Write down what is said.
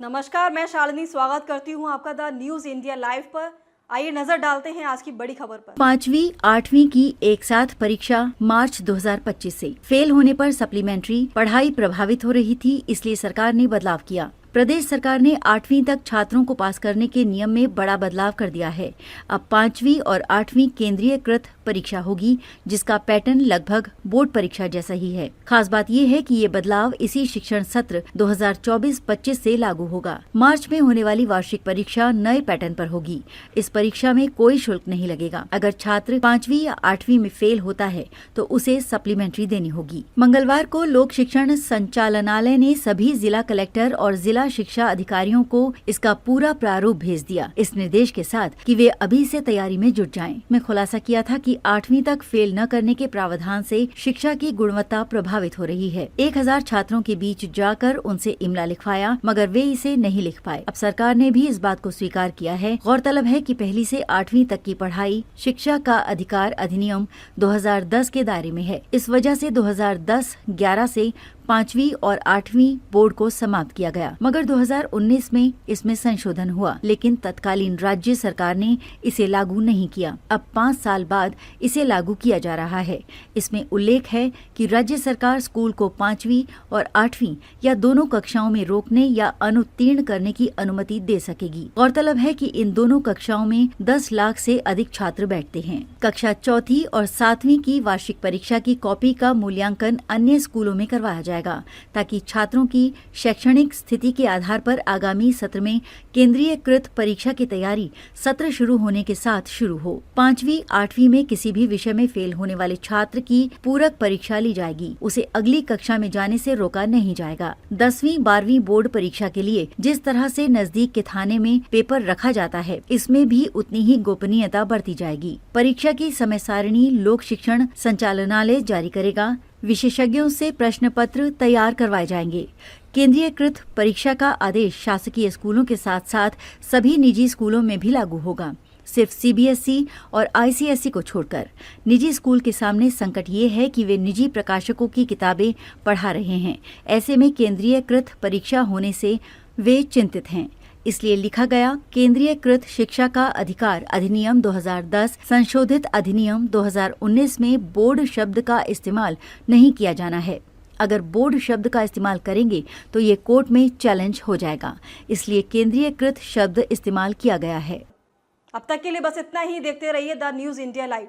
नमस्कार, मैं शालिनी स्वागत करती हूं आपका द न्यूज इंडिया लाइव पर। आइए नजर डालते हैं आज की बड़ी खबर पर। 5वीं 8वीं की एक साथ परीक्षा मार्च 2025 से। फेल होने पर सप्लीमेंट्री पढ़ाई प्रभावित हो रही थी, इसलिए सरकार ने बदलाव किया। प्रदेश सरकार ने 8वीं तक छात्रों को पास करने के नियम में बड़ा बदलाव कर दिया है। अब 5वीं और 8वीं केंद्रीयकृत परीक्षा होगी, जिसका पैटर्न लगभग बोर्ड परीक्षा जैसा ही है। खास बात ये है कि ये बदलाव इसी शिक्षण सत्र 2024-25 से लागू होगा। मार्च में होने वाली वार्षिक परीक्षा नए पैटर्न पर होगी। इस परीक्षा में कोई शुल्क नहीं लगेगा। अगर छात्र 5वीं या 8वीं में फेल होता है तो उसे सप्लीमेंट्री देनी होगी। मंगलवार को लोक शिक्षण संचालनालय ने सभी जिला कलेक्टर और जिला शिक्षा अधिकारियों को इसका पूरा प्रारूप भेज दिया, इस निर्देश के साथ कि वे अभी से तैयारी में जुट जाएं। मैं खुलासा किया था कि 8वीं तक फेल न करने के प्रावधान से शिक्षा की गुणवत्ता प्रभावित हो रही है। 1000 छात्रों के बीच जाकर उनसे इमला लिखवाया, मगर वे इसे नहीं लिख पाए। अब सरकार ने भी इस बात को स्वीकार किया है। गौरतलब है कि पहली से 8वीं तक की पढ़ाई शिक्षा का अधिकार अधिनियम 2010 के दायरे में है। इस वजह से 2010-11 से 5वीं और 8वीं बोर्ड को समाप्त किया गया, मगर 2019 में इसमें संशोधन हुआ, लेकिन तत्कालीन राज्य सरकार ने इसे लागू नहीं किया। अब 5 साल बाद इसे लागू किया जा रहा है। इसमें उल्लेख है कि राज्य सरकार स्कूल को 5वीं और 8वीं या दोनों कक्षाओं में रोकने या अनुत्तीर्ण करने की अनुमति दे सकेगी। गौरतलब है कि इन दोनों कक्षाओं में 10 लाख से अधिक छात्र बैठते हैं। कक्षा 4 और 7वीं की वार्षिक परीक्षा की कॉपी का मूल्यांकन अन्य स्कूलों में करवाया जाएगा, ताकि छात्रों की शैक्षणिक स्थिति के आधार पर आगामी सत्र में केंद्रीयकृत परीक्षा की तैयारी सत्र शुरू होने के साथ शुरू हो। 5वीं 8वीं में किसी भी विषय में फेल होने वाले छात्र की पूरक परीक्षा ली जाएगी, उसे अगली कक्षा में जाने से रोका नहीं जाएगा। 10वीं 12वीं बोर्ड परीक्षा के लिए जिस तरह से नजदीक के थाने में पेपर रखा जाता है, इसमें भी उतनी ही गोपनीयता बरती जाएगी। परीक्षा की समय सारिणी लोक शिक्षण संचालनालय जारी करेगा। विशेषज्ञों से प्रश्न पत्र तैयार करवाए जाएंगे। केंद्रीयकृत परीक्षा का आदेश शासकीय स्कूलों के साथ साथ सभी निजी स्कूलों में भी लागू होगा, सिर्फ सीबीएसई और आईसीएसई को छोड़कर। निजी स्कूल के सामने संकट ये है कि वे निजी प्रकाशकों की किताबें पढ़ा रहे हैं। ऐसे में केंद्रीयकृत परीक्षा होने से वे चिंतित हैं। इसलिए लिखा गया, केंद्रीयकृत शिक्षा का अधिकार अधिनियम 2010 संशोधित अधिनियम 2019 में बोर्ड शब्द का इस्तेमाल नहीं किया जाना है। अगर बोर्ड शब्द का इस्तेमाल करेंगे तो ये कोर्ट में चैलेंज हो जाएगा, इसलिए केंद्रीयकृत शब्द इस्तेमाल किया गया है। अब तक के लिए बस इतना ही। देखते रहिए द न्यूज इंडिया लाइव।